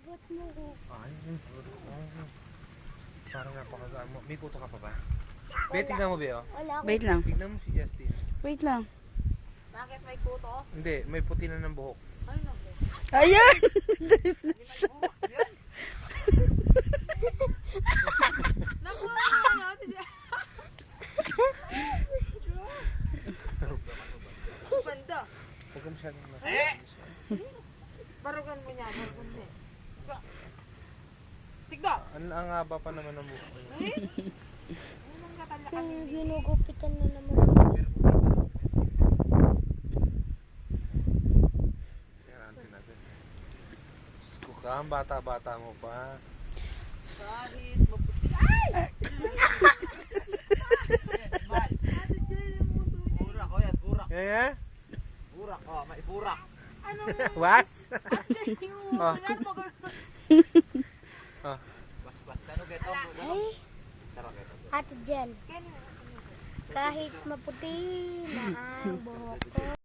Ba't mo ko? Ay, parang napakagaan mo. May puto ka pa ba? Be, tignan mo, Be, oh. Wala ko. Wait lang. Tignan mo si Justin. Wait lang. Bakit may kuto? Hindi, may puti na ng buhok. Ay, naku. Ayan! Naku, ano? Banda. Huwag ka masyadong na. Barugan mo niya. Barugan mo. Tigda. Ang haba pa naman ng buhok. Anong katalakan Yung hindi? ginugupitan na naman. Yan natin. Sko ka, ang bata-bata mo pa. Kahit maputi. Ay! Ate Jel, yung muso niya. Burak, o yan, burak. Kaya? Burak, o, may burak. Ano? Was? Ate, yung muso Oh. niya. Pag- Bas-bas, kano geto? Ay, Tara, geto. Ate Jen, Ken, kahit maputi na ang buhok ko.